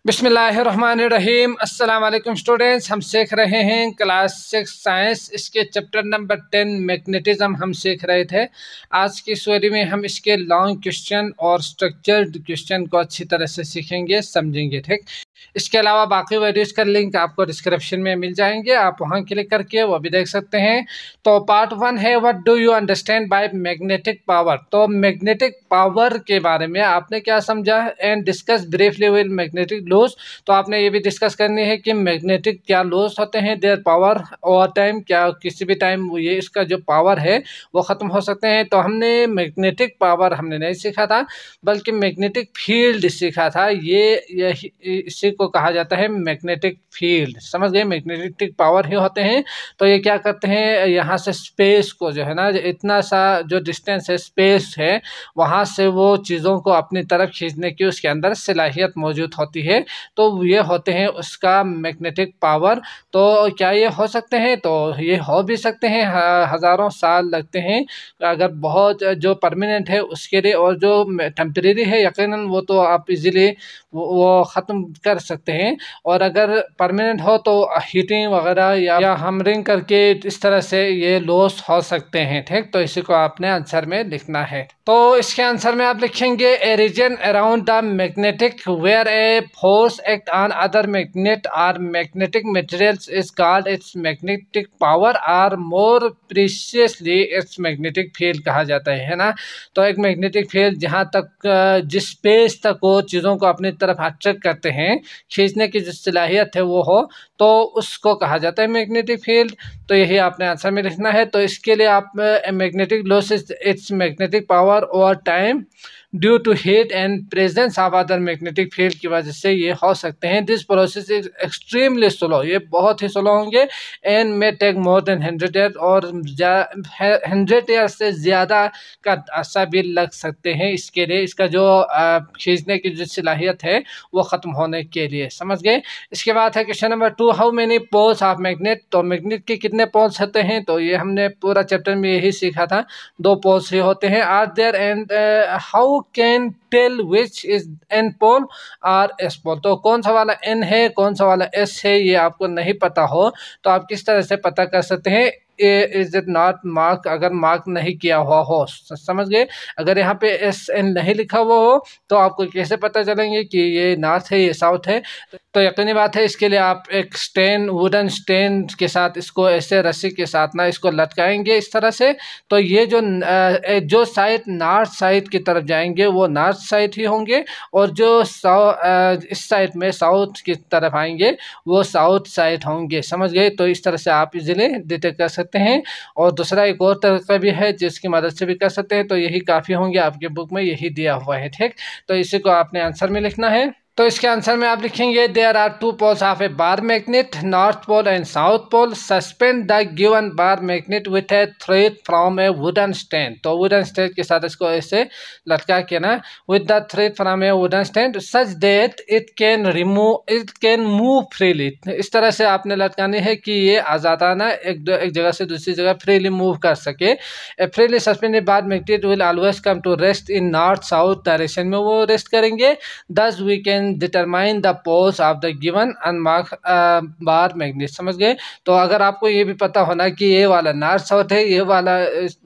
बिस्मिल्लाहिर्रहमानिर्रहीम। अस्सलाम वालेकुम स्टूडेंट्स, हम सीख रहे हैं क्लास 6 साइंस, इसके चैप्टर नंबर 10 मैग्नेटिज्म हम सीख रहे थे। आज की स्टोरी में हम इसके लॉन्ग क्वेश्चन और स्ट्रक्चर्ड क्वेश्चन को अच्छी तरह से सीखेंगे, समझेंगे। ठीक, इसके अलावा बाकी वीडियोज़ का लिंक आपको डिस्क्रिप्शन में मिल जाएंगे, आप वहां क्लिक करके वो भी देख सकते हैं। तो पार्ट 1 है what do you understand by magnetic power. तो मैग्नेटिक पावर के बारे में आपने क्या समझा and discuss briefly with magnetic loss. तो आपने ये भी डिस्कस करनी है कि मैग्नेटिक क्या लॉस होते हैं, देयर पावर ओवर टाइम, क्या किसी भी टाइम ये इसका जो पावर है वो ख़त्म हो सकते हैं। तो हमने मैग्नेटिक पावर हमने नहीं सीखा था, बल्कि मैग्नेटिक फील्ड सीखा था। ये इसी को कहा जाता है मैग्नेटिक फील्ड, समझ गए। मैग्नेटिक पावर ही होते हैं। तो ये क्या करते हैं, यहाँ से स्पेस को जो है ना, इतना सा जो डिस्टेंस है, स्पेस है, वहाँ से वो चीज़ों को अपनी तरफ खींचने की उसके अंदर सलाहियत मौजूद होती है। तो ये होते हैं उसका मैग्नेटिक पावर। तो क्या ये हो सकते हैं? तो ये हो भी सकते हैं, हज़ारों साल लगते हैं अगर बहुत जो परमानेंट है उसके लिए, और जो टेम्परेरी है यकीनन वो तो आप इजीली वो ख़त्म कर सकते हैं। और अगर परमानेंट हो तो हीटिंग वगैरह या हमरिंग करके इस तरह से ये लॉस हो सकते हैं। ठीक, तो इसी को आपने आंसर में लिखना है। तो इसके आंसर में आप लिखेंगे a reason around the magnetic where a force act on other magnet और magnetic materials is called its magnetic power और more precisely its magnetic field कहा जाता है ना। तो एक मैग्नेटिक फील्ड जहाँ तक जिस स्पेस तक वो चीज़ों को अपनी तरफ अट्रैक्ट करते हैं, खींचने की जो सलाहियत है वो हो, तो उसको कहा जाता है मैग्नेटिक फील्ड। तो यही आपने आंसर में लिखना है। तो इसके लिए आप magnetic loss its magnetic power over time due to heat and presence of other magnetic field की वजह से ये हो सकते हैं। This process is extremely slow, ये बहुत ही स्लो होंगे। And may take more than 100 year, और 100 ईयर से ज़्यादा का अरसा भी लग सकते हैं इसके लिए, इसका जो खींचने की जो सलाहियत है वो ख़त्म होने के लिए, समझ गए। इसके बाद है question number 2, how many poles of magnet. तो मैग्नेट के कितने पोल्स होते हैं? तो ये हमने पूरा चैप्टर में यही सीखा था, 2 पोल्स ही होते हैं। Are there and how can tell which is N pole और एस पोल। तो कौन सा वाला एन है, कौन सा वाला एस है, ये आपको नहीं पता हो तो आप किस तरह से पता कर सकते हैं? इज इट नॉट मार्क, अगर मार्क नहीं किया हुआ हो, समझ गए। अगर यहाँ पे एस एन नहीं लिखा हुआ हो तो आपको कैसे पता चलेंगे कि ये नॉर्थ है, ये साउथ है? तो यकीनी बात है, इसके लिए आप एक स्टेन, वुडन स्टेन के साथ इसको ऐसे रस्सी के साथ ना इसको लटकाएंगे इस तरह से। तो ये जो साइड नॉर्थ साइड की तरफ जाएंगे वो नॉर्थ साइड ही होंगे, और जो इस साइड में साउथ की तरफ आएंगे वो साउथ साइड होंगे, समझ गए। तो इस तरह से आप इजीली डिटेक्ट कर सकते हैं। और दूसरा एक और तरीका भी है जिसकी मदद से भी कर सकते हैं। तो यही काफ़ी होंगे, आपके बुक में यही दिया हुआ है। ठीक, तो इसी को आपने आंसर में लिखना है। तो इसके आंसर में आप लिखेंगे there are 2 poles of a bar magnet, north pole and south pole. Suspend the given bar magnet with a thread from a wooden stand. तो वुडन स्टैंड के साथ इसको ऐसे लटका के ना, with the thread from a wooden stand such that it can move freely. इस तरह से आपने लटकानी है कि ये आज़ादाना एक जगह से दूसरी जगह फ्रीली मूव कर सके। A freely suspended bar magnet will always come to rest in north south direction में वो रेस्ट करेंगे। Thus we can determine the poles of the given unmark bar magnet, समझ गए। तो अगर आपको ये भी पता होना कि ये वाला नॉर्थ साउथ है, ये वाला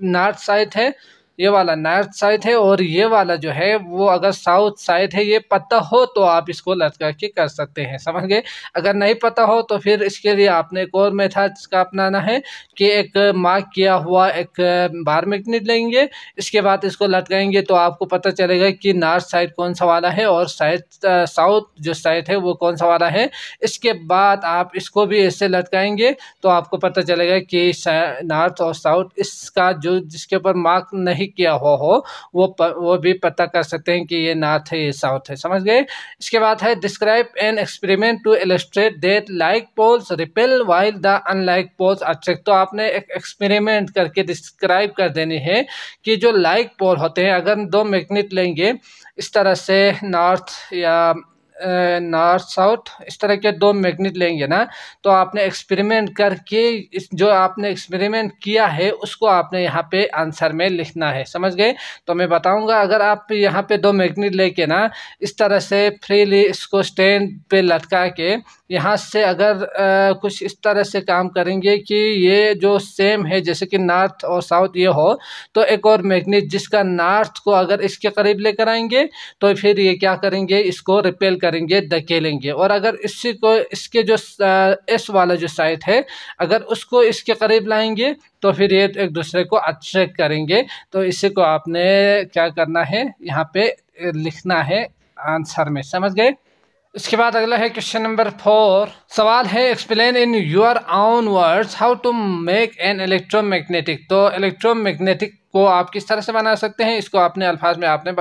नॉर्थ साइड है, ये वाला नॉर्थ साइड है, और ये वाला जो है वो अगर साउथ साइड है, ये पता हो तो आप इसको लटका के कर सकते हैं, समझ गए। अगर नहीं पता हो तो फिर इसके लिए आपने एक और मेथड का अपनाना है कि एक मार्क किया हुआ एक बार मैग्नेट लेंगे, इसके बाद इसको लटकाएंगे तो आपको पता चलेगा कि नॉर्थ साइड कौन सा वाला है और साउथ जो साइड है वो कौन सा वाला है। इसके बाद आप इसको भी ऐसे लटकाएंगे तो आपको पता चलेगा कि नॉर्थ और साउथ इसका जो जिसके ऊपर मार्क नहीं किया हुआ हो वो भी पता कर सकते हैं कि ये नॉर्थ है, ये साउथ है, समझ गए। इसके बाद है describe an experiment to illustrate that like poles repel while the unlike poles attract. तो आपने एक एक्सपेरिमेंट करके डिस्क्राइब कर देनी है कि जो लाइक पोल होते हैं, अगर 2 मैग्नेट लेंगे इस तरह से नॉर्थ या नॉर्थ साउथ इस तरह के दो मैग्नेट लेंगे ना, तो आपने एक्सपेरिमेंट करके इस जो आपने एक्सपेरिमेंट किया है उसको आपने यहाँ पे आंसर में लिखना है, समझ गए। तो मैं बताऊंगा, अगर आप यहाँ पे दो मैग्नेट लेके ना इस तरह से फ्रीली इसको स्टैंड पे लटका के यहाँ से अगर कुछ इस तरह से काम करेंगे कि ये जो सेम है जैसे कि नॉर्थ और साउथ ये हो, तो एक और मैग्नेट जिसका नॉर्थ को अगर इसके करीब लेकर आएंगे तो फिर ये क्या करेंगे, इसको रिपेल करेंगे, धकेलेंगे। और अगर इसी को इसके जो एस वाला जो साइड है अगर उसको इसके करीब लाएंगे तो फिर ये एक दूसरे को अट्रैक्ट करेंगे। तो इसी को आपने क्या करना है, यहाँ पे लिखना है आंसर में, समझ गए। इसके बाद अगला है क्वेश्चन नंबर 4। सवाल है explain in your own words how to make an electromagnetic. तो इलेक्ट्रोमैग्नेटिक को आप किस तरह से बना सकते हैं, इसको अपने अल्फाज में आपने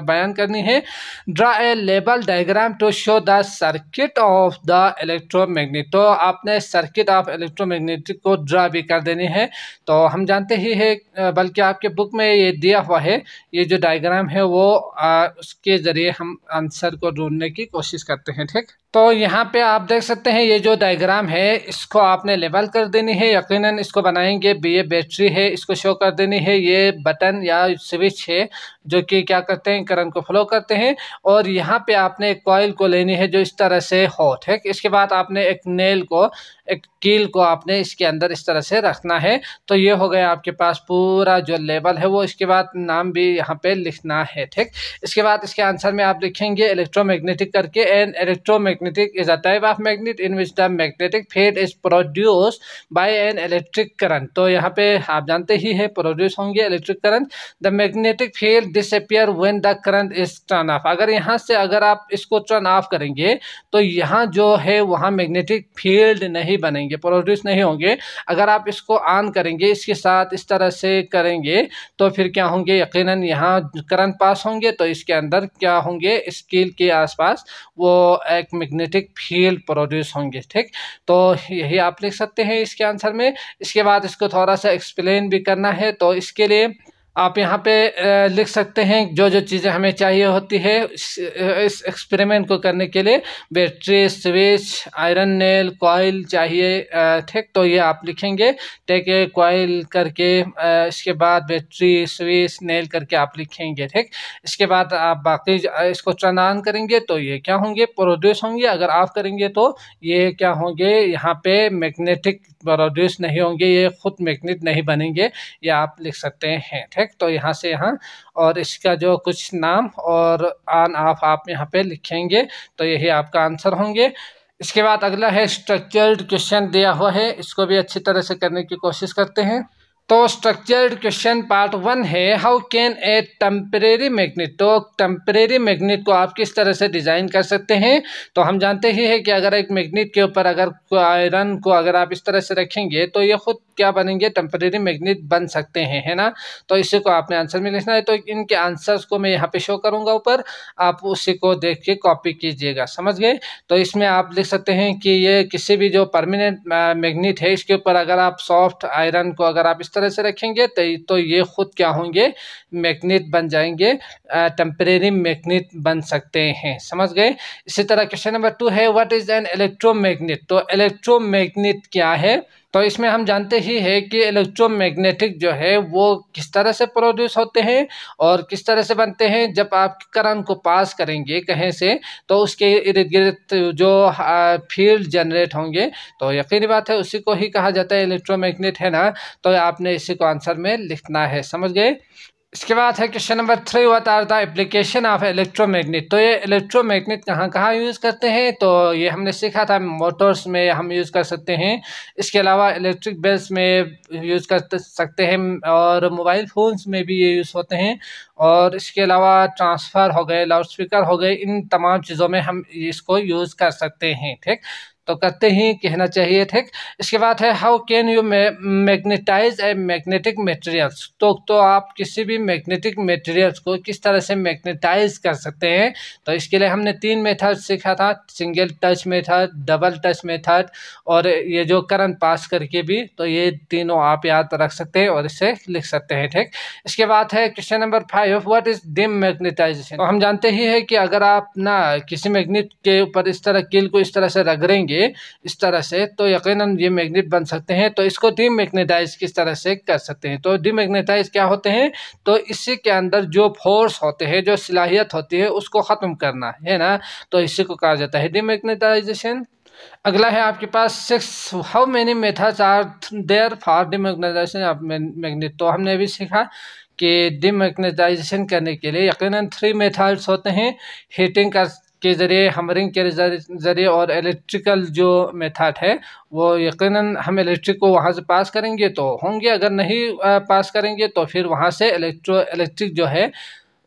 बयान करनी है। Draw a label diagram to show the circuit of the electromagnet. तो आपने सर्किट ऑफ इलेक्ट्रोमैग्नेटिक को ड्रा भी कर देनी है। तो हम जानते ही है, बल्कि आपके बुक में ये दिया हुआ है, ये जो डायग्राम है वो उसके ज़रिए हम आंसर को ढूंढने की कोशिश करते हैं, ठीक। तो यहाँ पे आप देख सकते हैं ये जो डायग्राम है इसको आपने लेबल कर देनी है। यकीनन इसको बनाएंगे, ये बैटरी है, इसको शो कर देनी है। ये बटन या स्विच है जो कि क्या करते हैं, करंट को फ्लो करते हैं। और यहाँ पे आपने एक कॉइल को लेनी है जो इस तरह से हो, ठीक। इसके बाद आपने एक नेल को, एक कील को आपने इसके अंदर इस तरह से रखना है। तो ये हो गया आपके पास पूरा जो लेबल है वो। इसके बाद नाम भी यहाँ पे लिखना है, ठीक। इसके बाद इसके आंसर में आप लिखेंगे इलेक्ट्रोमैग्नेटिक करके। An electromagnetic is a type of magnet in which the magnetic field is produce by an electric current. तो यहाँ पे आप जानते ही है प्रोड्यूस होंगे electric current. The magnetic field disappear when the current is turn off. अगर यहाँ से अगर आप इसको टर्न ऑफ करेंगे तो यहाँ जो है वहाँ मैग्नेटिक फील्ड नहीं बनेंगे, प्रोड्यूस नहीं होंगे। अगर आप इसको ऑन करेंगे, इसके साथ इस तरह से करेंगे तो फिर क्या होंगे, यकीनन यहाँ करंट पास होंगे तो इसके अंदर क्या होंगे, इस कील के आसपास वो एक मैग्नेटिक फील्ड प्रोड्यूस होंगे, ठीक। तो यही आप लिख सकते हैं इसके आंसर में। इसके बाद इसको थोड़ा सा एक्सप्लेन भी करना है। तो इसके लिए आप यहाँ पे लिख सकते हैं जो जो चीज़ें हमें चाहिए होती है इस एक्सपेरिमेंट को करने के लिए। Battery, switch, iron nail, coil चाहिए, ठीक। तो ये आप लिखेंगे, टेक ए कॉइल करके, इसके बाद बैटरी, स्विच, नेल करके आप लिखेंगे, ठीक। इसके बाद आप बाकी इसको टर्न ऑन करेंगे तो ये क्या होंगे, प्रोड्यूस होंगे। अगर ऑफ करेंगे तो ये क्या होंगे, यहाँ पे मैग्नेटिक प्रोड्यूस नहीं होंगे, ये खुद मैग्नेट नहीं बनेंगे। ये आप लिख सकते हैं, ठीक। तो यहाँ से यहाँ और इसका जो कुछ नाम और ऑन ऑफ आप यहाँ पे लिखेंगे तो यही आपका आंसर होंगे। इसके बाद अगला है स्ट्रक्चर्ड क्वेश्चन दिया हुआ है, इसको भी अच्छी तरह से करने की कोशिश करते हैं। तो स्ट्रक्चर्ड क्वेश्चन पार्ट 1 है how can a temporary magnet. तो टेम्परेरी मैग्नेट को आप किस तरह से डिज़ाइन कर सकते हैं। तो हम जानते ही है कि अगर एक मैग्नेट के ऊपर अगर आयरन को अगर आप इस तरह से रखेंगे तो ये खुद क्या बनेंगे, टेम्परेरी मैग्नेट बन सकते हैं, है ना। तो इसी को आपने आंसर में लिखना है। तो इनके आंसर्स को मैं यहाँ पे शो करूँगा ऊपर, आप उसी को देख के कॉपी कीजिएगा, समझ गए। तो इसमें आप लिख सकते हैं कि ये किसी भी जो परमानेंट मैग्नेट है इसके ऊपर अगर आप सॉफ्ट आयरन को अगर आप इस तरह से रखेंगे तो ये खुद क्या होंगे, मैग्नेट बन जाएंगे, टेम्परेरी मैग्नेट बन सकते हैं, समझ गए। इसी तरह क्वेश्चन नंबर 2 है व्हाट इज एन इलेक्ट्रोमैग्नेट। तो इलेक्ट्रोमैग्नेट क्या है। तो इसमें हम जानते ही है कि इलेक्ट्रोमैग्नेटिक जो है वो किस तरह से प्रोड्यूस होते हैं और किस तरह से बनते हैं। जब आप करंट को पास करेंगे कहीं से तो उसके इर्द गिर्द जो फील्ड जनरेट होंगे तो यकीनी बात है उसी को ही कहा जाता है इलेक्ट्रोमैग्नेट, है ना। तो आपने इसी को आंसर में लिखना है, समझ गए। इसके बाद है question number 3 what are the application of electromagnet. तो ये इलेक्ट्रोमैग्नेट कहाँ कहाँ यूज़ करते हैं। तो ये हमने सीखा था, मोटर्स में हम यूज़ कर सकते हैं, इसके अलावा इलेक्ट्रिक बेल्स में यूज़ कर सकते हैं और मोबाइल फ़ोन्स में भी ये यूज़ होते हैं। और इसके अलावा ट्रांसफ़र हो गए, लाउड स्पीकर हो गए, इन तमाम चीज़ों में हम इसको यूज़ कर सकते हैं, ठीक। तो करते ही कहना चाहिए, ठीक। इसके बाद है how can you magnetize a magnetic materials. तो आप किसी भी मैग्नेटिक मटेरियल्स को किस तरह से मैग्नेटाइज कर सकते हैं। तो इसके लिए हमने 3 मेथड सीखा था, single touch method, double touch method और ये जो करंट पास करके भी। तो ये तीनों आप याद रख सकते हैं और इसे लिख सकते हैं, ठीक। इसके बाद है question number 5, what is demagnetisation. तो हम जानते ही है कि अगर आप ना किसी मैग्नेट के ऊपर इस तरह कील को इस तरह से रगड़ेंगे इस तरह से, तो यकीनन ये मैग्नेट बन सकते हैं। तो इसको डिमैग्नेटाइज किस तरह से कर सकते हैं। तो डिमैग्नेटाइज क्या होते हैं, तो इसी के अंदर जो फोर्स होते हैं, जो सलाहियत होती है, उसको ख़त्म करना है ना। तो इसी को कहा जाता है डिमैग्नेटाइजेशन। अगला है आपके पास 6, how many methods are there for demagnetization of magnet. तो हमने भी सीखा कि डिमैग्नेटाइजेशन करने के लिए यकीनन 3 मेथड्स होते हैं, हीटिंग के ज़रिए, हमरिंग के ज़रिए और इलेक्ट्रिकल जो मेथड है वो यकीनन हम इलेक्ट्रिक को वहाँ से पास करेंगे तो होंगे, अगर नहीं पास करेंगे तो फिर वहाँ से इलेक्ट्रिक जो है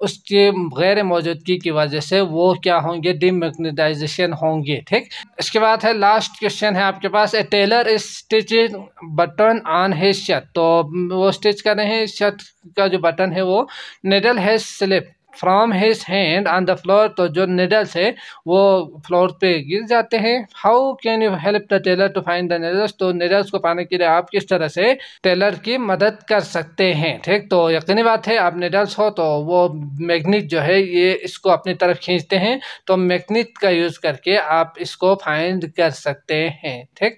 उसकी गैर मौजूदगी की वजह से वो क्या होंगे, डिमैग्नेटाइजेशन होंगे, ठीक। इसके बाद है लास्ट क्वेश्चन है आपके पास, a tailor is stitching button on his shirt. तो वो स्टिच कर रहे हैं, शर्ट का जो बटन है वो needle has slip from his hand on the floor. तो जो निडल्स है वो फ्लोर पे गिर जाते हैं। How can you help the tailor to find the needles. तो निडल्स को पाने के लिए आप किस तरह से टेलर की मदद कर सकते हैं, ठीक। तो यकीनी बात है आप निडल्स हो तो वो मैग्नेट जो है ये इसको अपनी तरफ खींचते हैं, तो मैग्नेट का यूज़ करके आप इसको फाइंड कर सकते हैं, ठीक।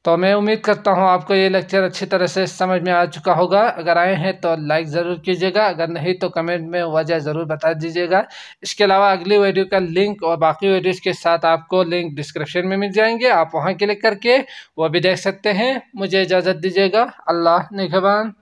तो मैं उम्मीद करता हूँ आपको ये लेक्चर अच्छी तरह से समझ में आ चुका होगा। अगर आए हैं तो लाइक ज़रूर कीजिएगा, अगर नहीं तो कमेंट में वजह ज़रूर बता दीजिएगा। इसके अलावा अगली वीडियो का लिंक और बाकी वीडियोज़ के साथ आपको लिंक डिस्क्रिप्शन में मिल जाएंगे, आप वहाँ क्लिक करके वो भी देख सकते हैं। मुझे इजाज़त दीजिएगा। अल्लाह निगहबान।